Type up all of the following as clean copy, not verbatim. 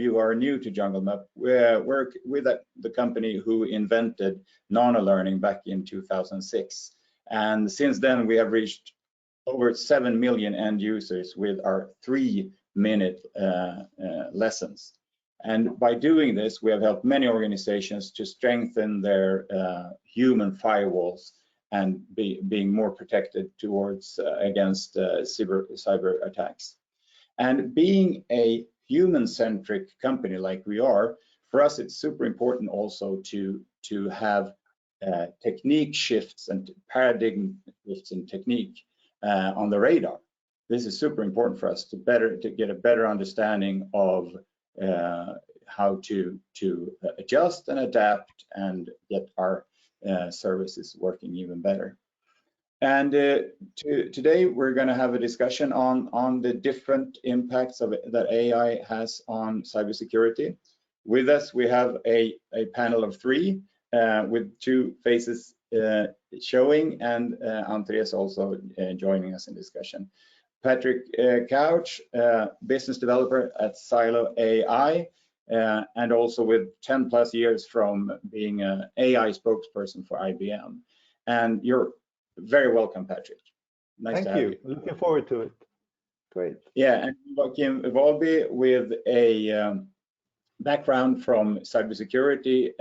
you who are new to Junglemap, we work with the company who invented nano-learning back in 2006. And since then, we have reached over 7 million end users with our 3-minute lessons. And by doing this, we have helped many organizations to strengthen their human firewalls and being more protected towards against cyber attacks. And being a human-centric company like we are, for us it's super important also to have technique shifts and paradigm shifts in technique on the radar. This is super important for us to get a better understanding of how to adjust and adapt and get our services working even better. And today we're going to have a discussion on the different impacts that AI has on cybersecurity. With us, we have a panel of 3 with 2 faces showing, and Ann-Therese also joining us in discussion. Patrick Couch, business developer at silo.ai, and also with 10+ years from being an AI spokesperson for IBM. And you're very welcome, Patrick. Nice to have you. Looking forward to it. Great. Yeah, and Joakim Hvalby with a background from cybersecurity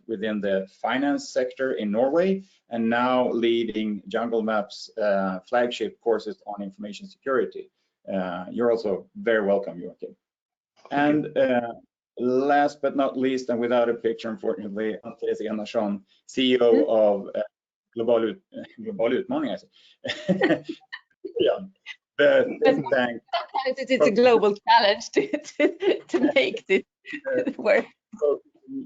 within the finance sector in Norway, and now leading Junglemap's flagship courses on information security. You're also very welcome, Joakim. And last but not least, and without a picture, unfortunately, Ann-Therese Enarsson, CEO of Global Utmaning, I say. Yeah. But sometimes it's a global challenge to make this work.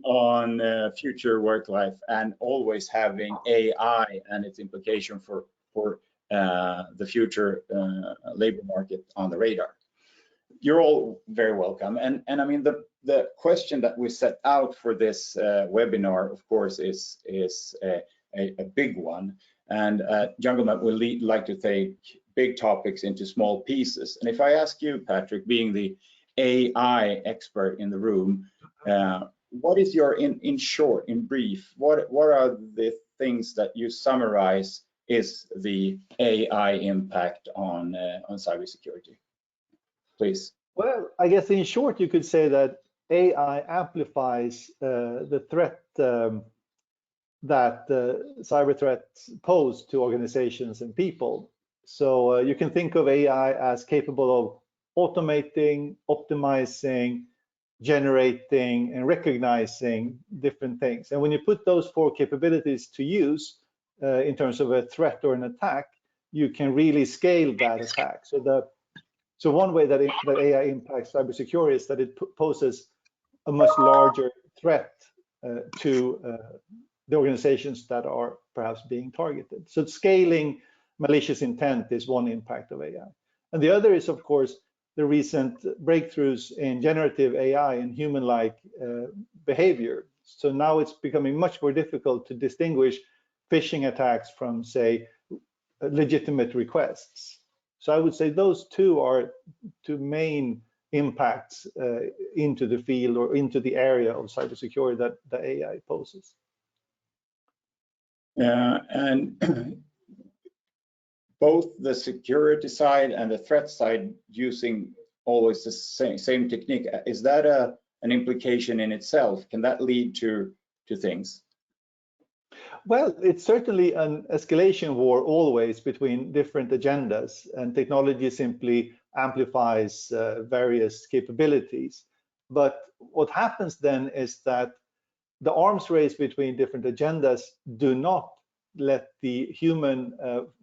On future work life and always having AI and its implication for the future labor market on the radar. You're all very welcome. And I mean, the question that we set out for this webinar, of course, is a big one. And Junglemap will like to take big topics into small pieces. And if I ask you, Patrick, being the AI expert in the room, what is your, in short, in brief, what are the things that you summarize is the AI impact on cybersecurity? Please. Well, I guess in short, you could say that AI amplifies the threat that cyber threats pose to organizations and people. So you can think of AI as capable of automating, optimizing, generating, and recognizing different things. And when you put those 4 capabilities to use in terms of a threat or an attack, you can really scale that attack. So one way that AI impacts cybersecurity is that it poses a much larger threat to the organizations that are perhaps being targeted. So scaling malicious intent is one impact of AI. And the other is, of course, the recent breakthroughs in generative AI and human-like behavior. So now it's becoming much more difficult to distinguish phishing attacks from, say, legitimate requests. So I would say those 2 are 2 main impacts into the field or into the area of cybersecurity that the AI poses. And both the security side and the threat side using always the same technique, is that an implication in itself? Can that lead to things? Well, it's certainly an escalation war always between different agendas, and technology simply amplifies various capabilities. But what happens then is that the arms race between different agendas do not let the human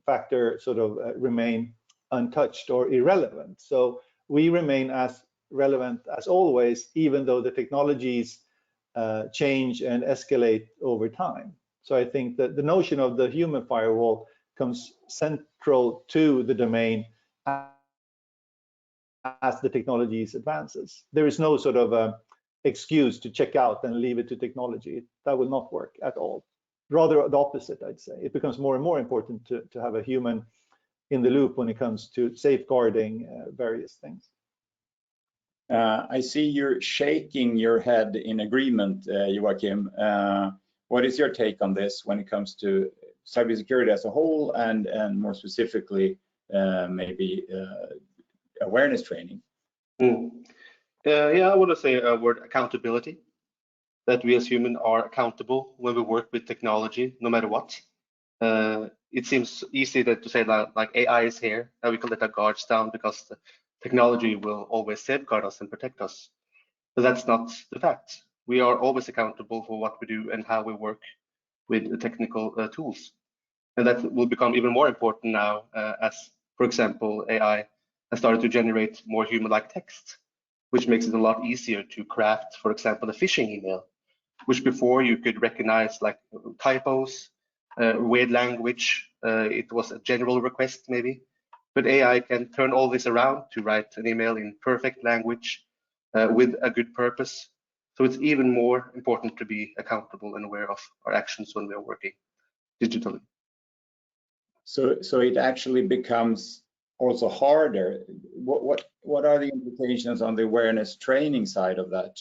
factor sort of remain untouched or irrelevant. So we remain as relevant as always, even though the technologies change and escalate over time. So I think that the notion of the human firewall comes central to the domain as the technologies advances. There is no sort of excuse to check out and leave it to technology. That will not work at all. Rather the opposite, I'd say. It becomes more and more important to have a human in the loop when it comes to safeguarding various things. I see you're shaking your head in agreement, Joakim. What is your take on this when it comes to cybersecurity as a whole, and more specifically, maybe awareness training? Yeah, I want to say a word: accountability. That we as humans are accountable when we work with technology, no matter what. It seems easy to say that like AI is here and we can let our guards down because the technology will always safeguard us and protect us. But that's not the fact. We are always accountable for what we do and how we work with the technical tools. And that will become even more important now as, for example, AI has started to generate more human-like text, which makes it a lot easier to craft, for example, a phishing email, which before you could recognize like typos, weird language, it was a general request maybe, but AI can turn all this around to write an email in perfect language with a good purpose. So it's even more important to be accountable and aware of our actions when we are working digitally. So it actually becomes also harder. What are the implications on the awareness training side of that?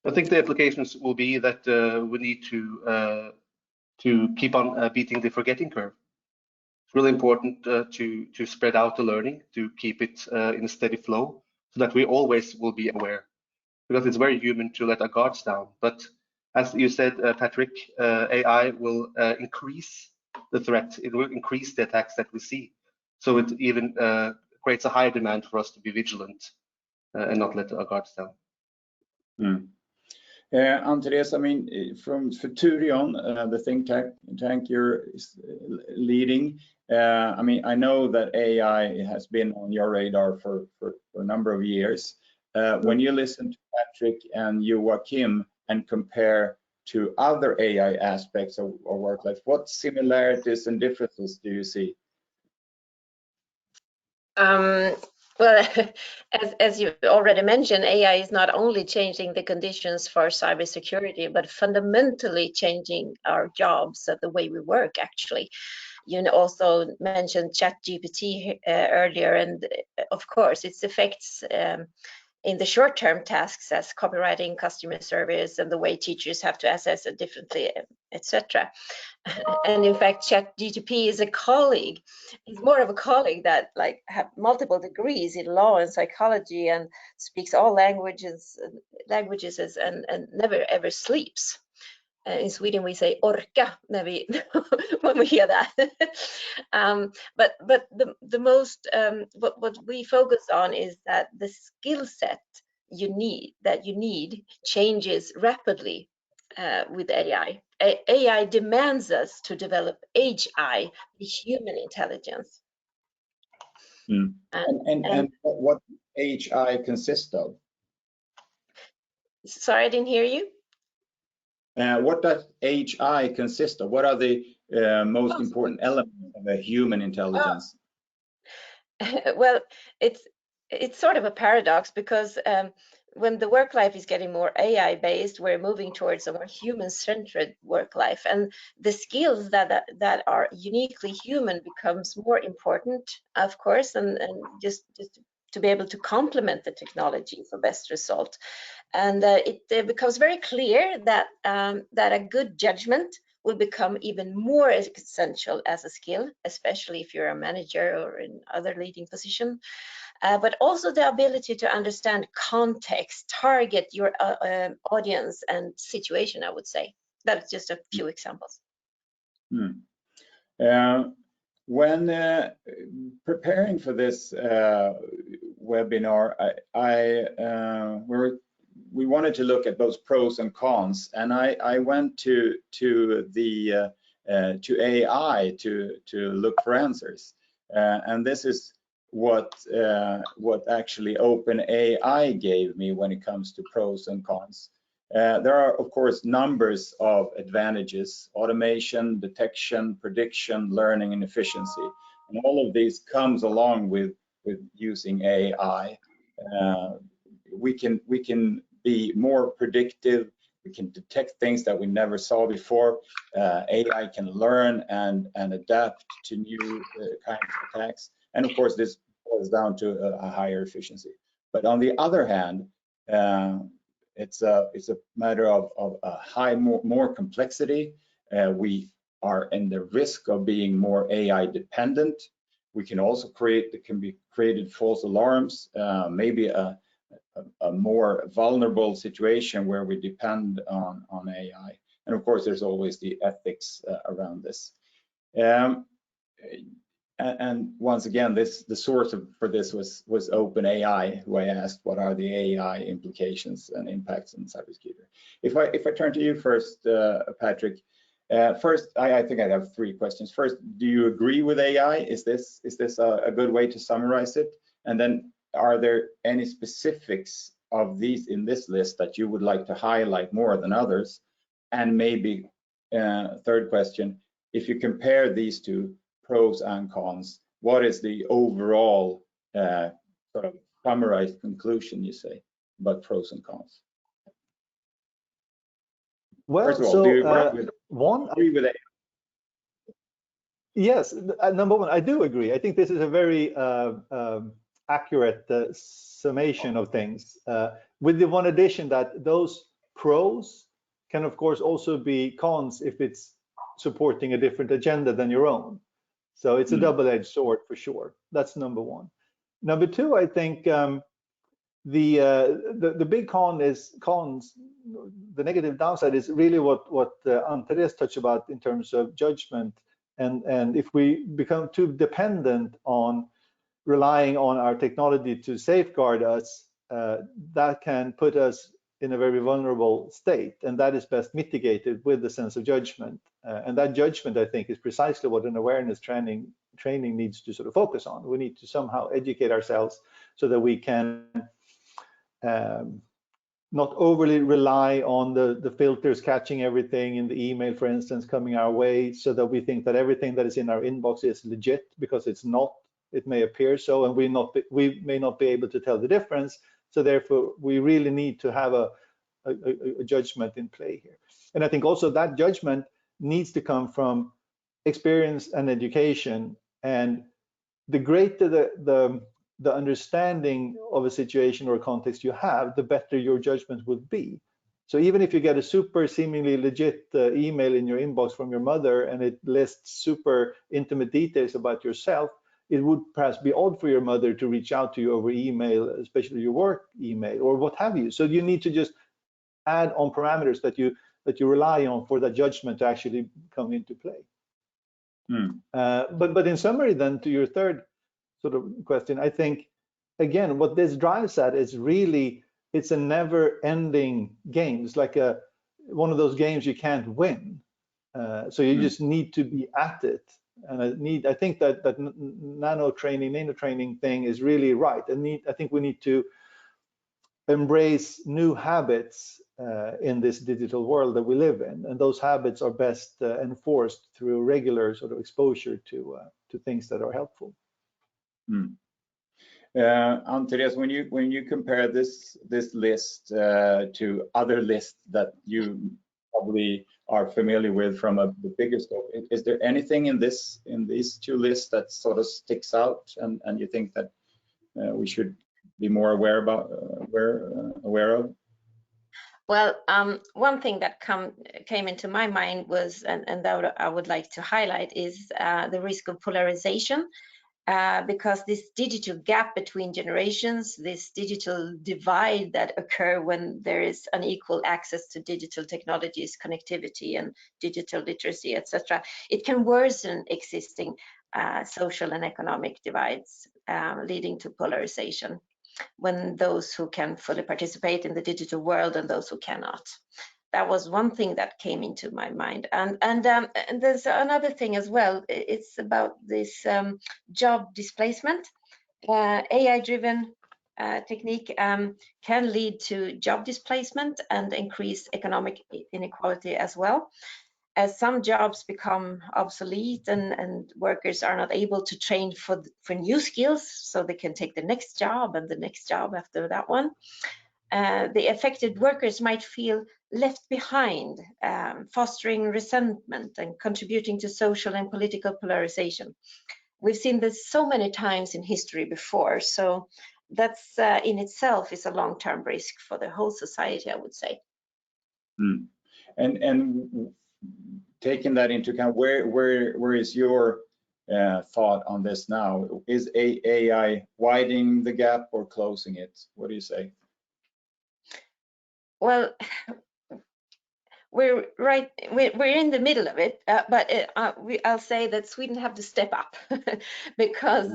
I think the applications will be that we need to keep on beating the forgetting curve. It's really important to spread out the learning, to keep it in a steady flow, so that we always will be aware. Because it's very human to let our guards down. But as you said, Patrick, AI will increase the threat. It will increase the attacks that we see. So it even creates a higher demand for us to be vigilant and not let our guards down. Ann-Therese, I mean, from Futurion, the think tank you're leading, I mean, I know that AI has been on your radar for a number of years. When you listen to Patrick and Joakim and compare to other AI aspects of work life, what similarities and differences do you see? Well, as you already mentioned, AI is not only changing the conditions for cybersecurity, but fundamentally changing our jobs and the way we work, actually. You also mentioned ChatGPT earlier, and of course, its effects in the short-term tasks as copywriting, customer service, and the way teachers have to assess it differently, etc. And in fact, ChatGPT is a colleague. He's more of a colleague that like have multiple degrees in law and psychology and speaks all languages and never ever sleeps. In Sweden, we say orka when we hear that. But the most what we focus on is that the skill set you need changes rapidly with AI. AI demands us to develop HI, human intelligence. And what HI consists of? Sorry, I didn't hear you. What does HI consist of? What are the most important elements of a human intelligence? Well, it's sort of a paradox because when the work life is getting more AI based, we're moving towards a more human-centered work life, and the skills that are uniquely human becomes more important, of course, and just to be able to complement the technology for best result. And it becomes very clear that a good judgment will become even more essential as a skill, especially if you're a manager or in other leading position. But also the ability to understand context, target your audience and situation, I would say. That's just a few examples. When preparing for this webinar, we wanted to look at both pros and cons, and I went to AI to look for answers, and this is what actually OpenAI gave me when it comes to pros and cons. There are, of course, numbers of advantages: automation, detection, prediction, learning, and efficiency. And all of these comes along with using AI. We can be more predictive. We can detect things that we never saw before. AI can learn and adapt to new kinds of attacks. And of course, this boils down to a higher efficiency. But on the other hand, it's a matter of more complexity. We are in the risk of being more AI dependent. We can also can be created false alarms, maybe a more vulnerable situation where we depend on AI. And of course, there's always the ethics around this. And once again, the source for this was OpenAI, who I asked what are the AI implications and impacts in cybersecurity. If I turn to you first, Patrick. First, I think I have 3 questions. First, do you agree with AI? Is this a good way to summarize it? And then, are there any specifics of these in this list that you would like to highlight more than others? And maybe, third question, if you compare these two, pros and cons, what is the overall sort of summarized conclusion, you say, about pros and cons? Well, first of all, do you agree with AI? Yes, number one, I do agree. I think this is a very accurate summation of things, with the one addition that those pros can of course also be cons if it's supporting a different agenda than your own. So it's a double-edged sword for sure. That's number one. Number two, I think the big cons, the negative downside is really what Ann-Therese touched about in terms of judgment. And if we become too dependent on relying on our technology to safeguard us, that can put us in a very vulnerable state, and that is best mitigated with the sense of judgment. And that judgment, I think, is precisely what an awareness training needs to sort of focus on. We need to somehow educate ourselves so that we can not overly rely on the filters catching everything in the email, for instance, coming our way, so that we think that everything that is in our inbox is legit, because it's not. It may appear so, and we may not be able to tell the difference. So therefore, we really need to have a judgment in play here. And I think also that judgment needs to come from experience and education. And the greater the understanding of a situation or context you have, the better your judgment would be. So even if you get a super seemingly legit email in your inbox from your mother, and it lists super intimate details about yourself, it would perhaps be odd for your mother to reach out to you over email, especially your work email or what have you. So you need to just add on parameters that you rely on for that judgment to actually come into play. But in summary, then, to your third sort of question, I think again what this drives at is really, it's a never-ending game. It's like one of those games you can't win. So you just need to be at it. And I think that nano training thing is really right. I think we need to embrace new habits in this digital world that we live in, and those habits are best enforced through regular sort of exposure to things that are helpful. Ann-Therese, when you compare this list to other lists that you probably are familiar with from the bigger scope, is there anything in these two lists that sort of sticks out and you think that we should be more aware of? Well, one thing that came into my mind was, and that I would like to highlight, is the risk of polarization. Because this digital gap between generations, this digital divide that occur when there is unequal access to digital technologies, connectivity and digital literacy, etc., it can worsen existing social and economic divides, leading to polarization when those who can fully participate in the digital world and those who cannot. That was one thing that came into my mind, and there's another thing as well. It's about this job displacement. AI-driven technique can lead to job displacement and increase economic inequality as well, as some jobs become obsolete and workers are not able to train for new skills, so they can take the next job and the next job after that one. The affected workers might feel left behind, fostering resentment and contributing to social and political polarization. we've seen this so many times in history before. So that's in itself is a long-term risk for the whole society, I would say. And taking that into account, where is your thought on this now? Is AI widening the gap or closing it? What do you say? Well, we're in the middle of it, but I'll say that Sweden have to step up because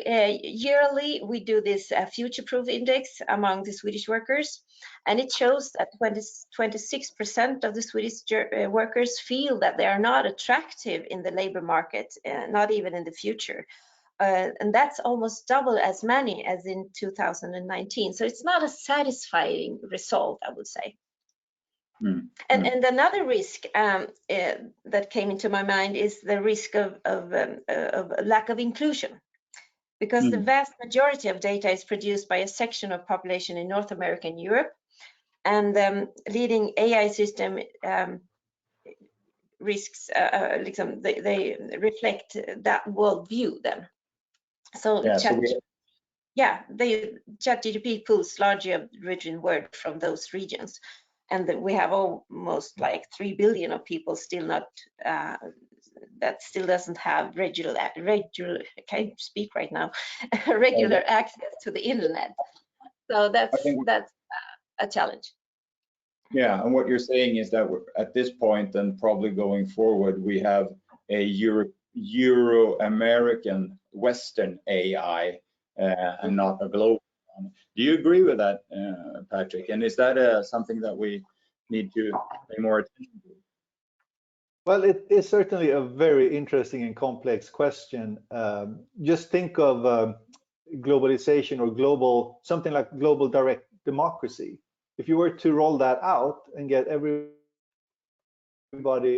yearly we do this future-proof index among the Swedish workers, and it shows that 26% of the Swedish workers feel that they are not attractive in the labor market, not even in the future. And that's almost double as many as in 2019. So it's not a satisfying result, I would say. And another risk that came into my mind is the risk of lack of inclusion, because the vast majority of data is produced by a section of population in North America and Europe, and leading AI system risks, they reflect that worldview then. So ChatGPT pulls largely of written word from those regions. And we have almost like 3 billion of people still not, that still doesn't have regular, I can't speak right now, regular access to the internet. So that's a challenge. Yeah, and what you're saying is that at this point and probably going forward, we have a Euro-American Western AI and not a global. Do you agree with that, Patrick? And is that something that we need to pay more attention to? Well, it is certainly a very interesting and complex question. Just think of globalization or something like global direct democracy. If you were to roll that out and get everybody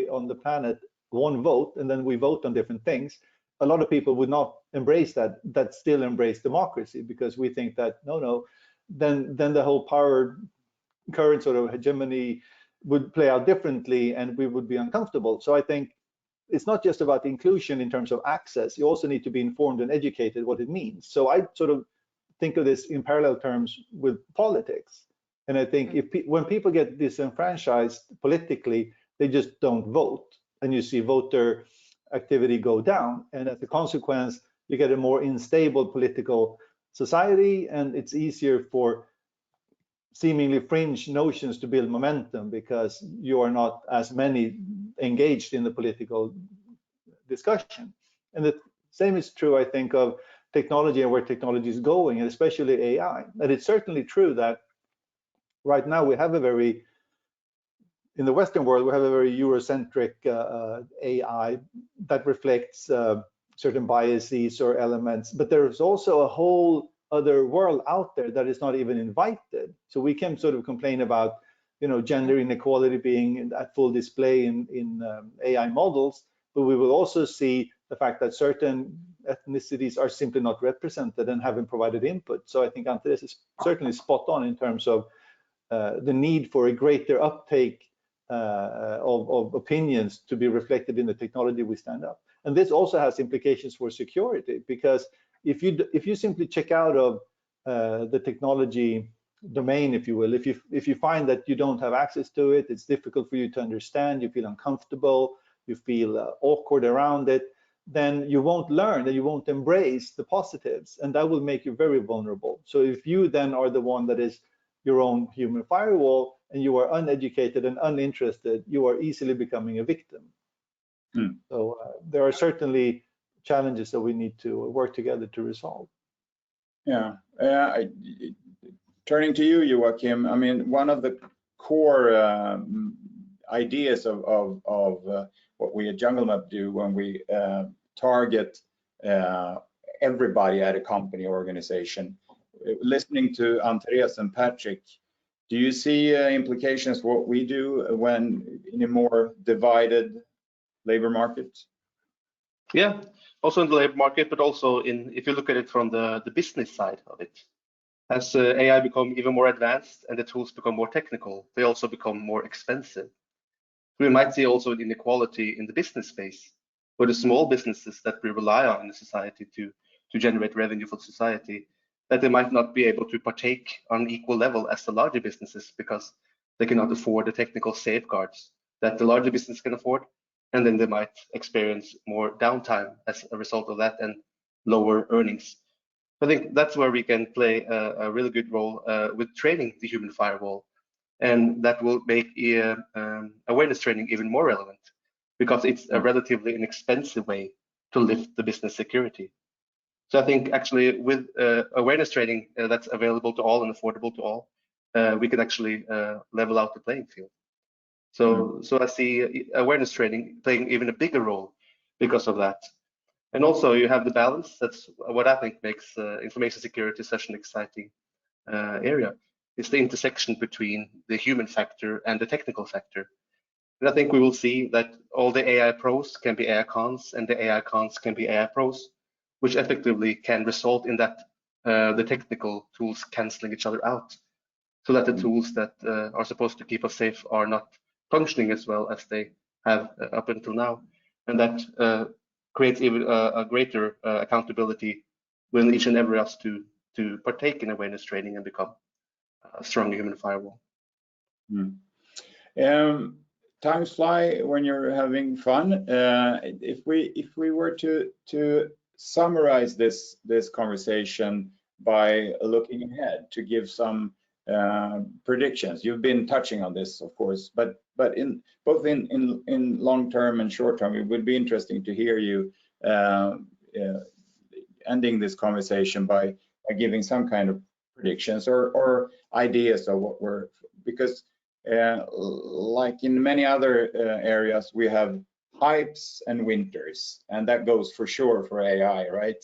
on the planet one vote, and then we vote on different things, a lot of people would not embrace that still embrace democracy, because we think that no, then the whole current sort of hegemony would play out differently and we would be uncomfortable. So I think it's not just about inclusion in terms of access, you also need to be informed and educated what it means. So I sort of think of this in parallel terms with politics. And I think when people get disenfranchised politically, they just don't vote, and you see voter activity go down, and as a consequence you get a more unstable political society, and it's easier for seemingly fringe notions to build momentum because you are not as many engaged in the political discussion. And the same is true, I think, of technology and where technology is going, and especially AI. And it's certainly true that right now we have in the Western world, we have a very Eurocentric AI that reflects certain biases or elements, but there's also a whole other world out there that is not even invited. So we can sort of complain about, gender inequality being at full display in AI models, but we will also see the fact that certain ethnicities are simply not represented and haven't provided input. So I think Ann-Therese is certainly spot on in terms of the need for a greater uptake of opinions to be reflected in the technology we stand up. And this also has implications for security, because if you simply check out of the technology domain, if you will, if you find that you don't have access to it, it's difficult for you to understand, you feel uncomfortable, you feel awkward around it, then you won't learn and you won't embrace the positives, and that will make you very vulnerable. So if you then are the one that is your own human firewall and you are uneducated and uninterested, you are easily becoming a victim. So there are certainly challenges that we need to work together to resolve. Yeah, turning to you, Joakim, I mean, one of the core ideas of what we at Junglemap do when we target everybody at a company organization, listening to Ann-Therese and Patrick, do you see implications for what we do when in a more divided labor market? Yeah, also in the labor market, but also if you look at it from the business side of it. As AI become even more advanced and the tools become more technical, they also become more expensive. We might see also an inequality in the business space, for the small businesses that we rely on in the society to generate revenue for society, that they might not be able to partake on equal level as the larger businesses because they cannot afford the technical safeguards that the larger business can afford, and then they might experience more downtime as a result of that and lower earnings. I think that's where we can play a really good role with training the human firewall, and that will make awareness training even more relevant because it's a relatively inexpensive way to lift the business security. So I think actually with awareness training that's available to all and affordable to all, we can actually level out the playing field. So I see awareness training playing even a bigger role because of that. And also you have the balance. That's what I think makes information security such an exciting area. It's the intersection between the human factor and the technical factor. And I think we will see that all the AI pros can be AI cons, and the AI cons can be AI pros, which effectively can result in that the technical tools canceling each other out, so that the tools that are supposed to keep us safe are not functioning as well as they have up until now. And that creates even a greater accountability within each and every us to partake in awareness training and become a strong human firewall. Times fly when you're having fun. If we were to summarize this conversation by looking ahead, to give some predictions, you've been touching on this, of course, but in both in long term and short term, it would be interesting to hear you ending this conversation by giving some kind of predictions or ideas of what we're, because like in many other areas, we have hypes and winters, and that goes for sure for AI, right?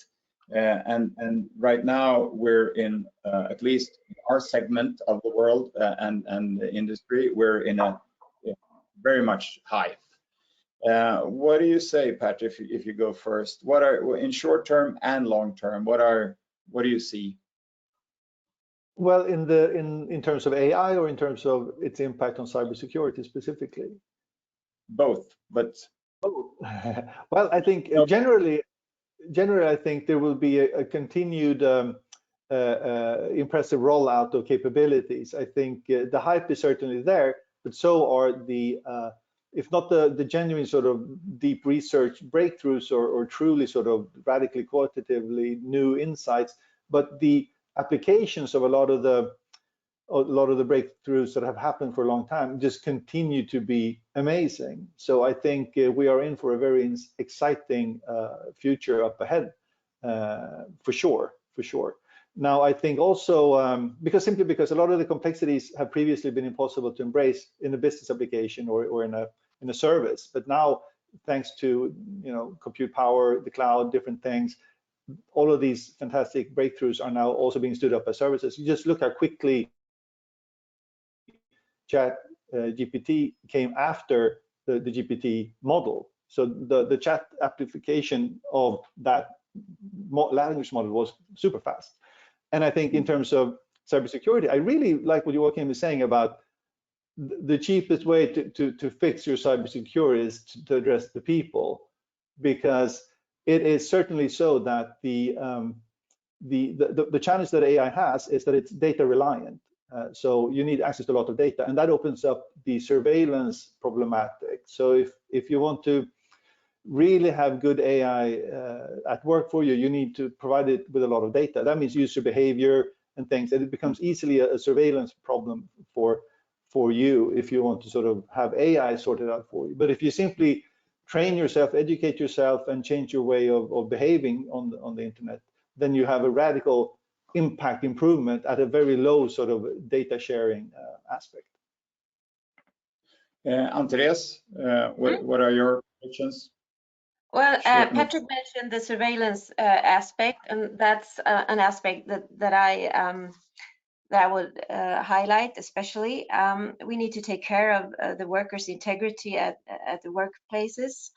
And right now we're in at least our segment of the world and the industry, we're in a very much hype. What do you say, Pat, if you go first? What are, in short term and long term, what do you see? Well, in terms of AI, or in terms of its impact on cybersecurity specifically? Both, but both. Well, I think generally, I think there will be a continued impressive rollout of capabilities. I think the hype is certainly there, but so are the if not the genuine sort of deep research breakthroughs or truly sort of radically qualitatively new insights, but the applications of a lot of the breakthroughs that have happened for a long time just continue to be amazing. So I think we are in for a very exciting future up ahead, for sure. Now, I think also because a lot of the complexities have previously been impossible to embrace in a business application or in a service, but now thanks to compute power, the cloud, different things, all of these fantastic breakthroughs are now also being stood up as services. You just look how quickly Chat GPT came after the GPT model. So the chat application of that language model was super fast. And I think in terms of cybersecurity, I really like what Joakim is saying about the cheapest way to fix your cybersecurity is to address the people, because it is certainly so that the challenge that AI has is that it's data reliant. So you need access to a lot of data, and that opens up the surveillance problematic. So if you want to really have good AI at work for you, you need to provide it with a lot of data. That means user behavior and things, and it becomes easily a surveillance problem for you if you want to sort of have AI sorted out for you. But if you simply train yourself, educate yourself, and change your way of behaving on the internet, then you have a radical impact improvement at a very low sort of data sharing aspect. Ann-Therese, what are your predictions? Well, Patrick mentioned the surveillance aspect, and that's an aspect that I would highlight especially. We need to take care of the workers' integrity at the workplaces,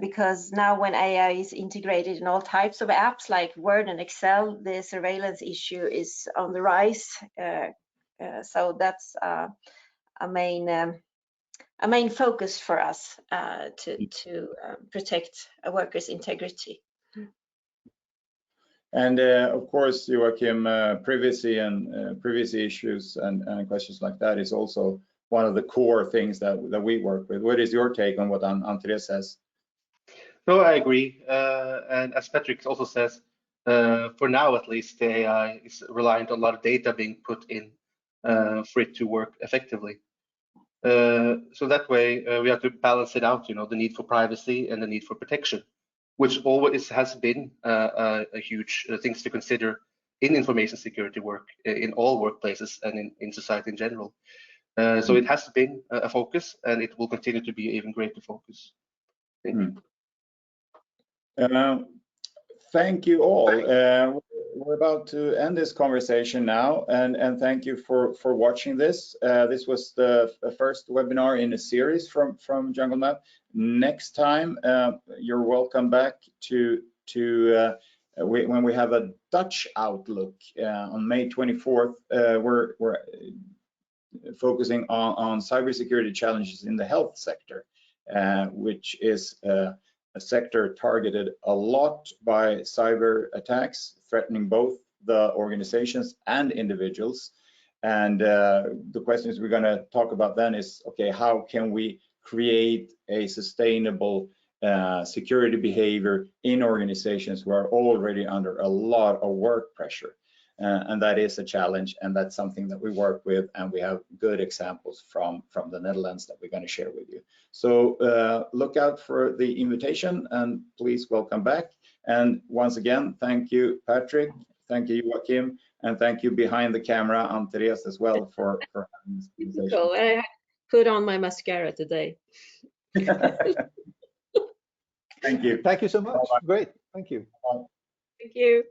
because now when AI is integrated in all types of apps like Word and Excel, the surveillance issue is on the rise. So that's a main a main focus for us to protect a worker's integrity. And of course, Joakim, privacy issues and questions like that is also one of the core things that we work with. What is your take on what Ann-Therese says? No, I agree. And as Patrick also says, for now at least, the AI is reliant on a lot of data being put in for it to work effectively. So that way, we have to balance it out, the need for privacy and the need for protection, which always has been a huge things to consider in information security work in all workplaces and in society in general. So it has been a focus, and it will continue to be an even greater focus. Thank you. Thank you all. We're about to end this conversation now, and thank you for watching this. This was the first webinar in a series from Junglemap. Next time, you're welcome back to when we have a Dutch outlook on May 24th. We're focusing on cybersecurity challenges in the health sector, which is a sector targeted a lot by cyber attacks, threatening both the organizations and individuals. And the questions we're going to talk about then is, okay, how can we create a sustainable security behavior in organizations who are already under a lot of work pressure? And that is a challenge, and that's something that we work with, and we have good examples from the Netherlands that we're going to share with you. So look out for the invitation, and please welcome back. And once again, thank you, Patrick, thank you, Joakim, and thank you behind the camera, Ann-Therese, as well for having this conversation. Cool. I put on my mascara today. Thank you. Thank you so much. Great. Thank you. Thank you.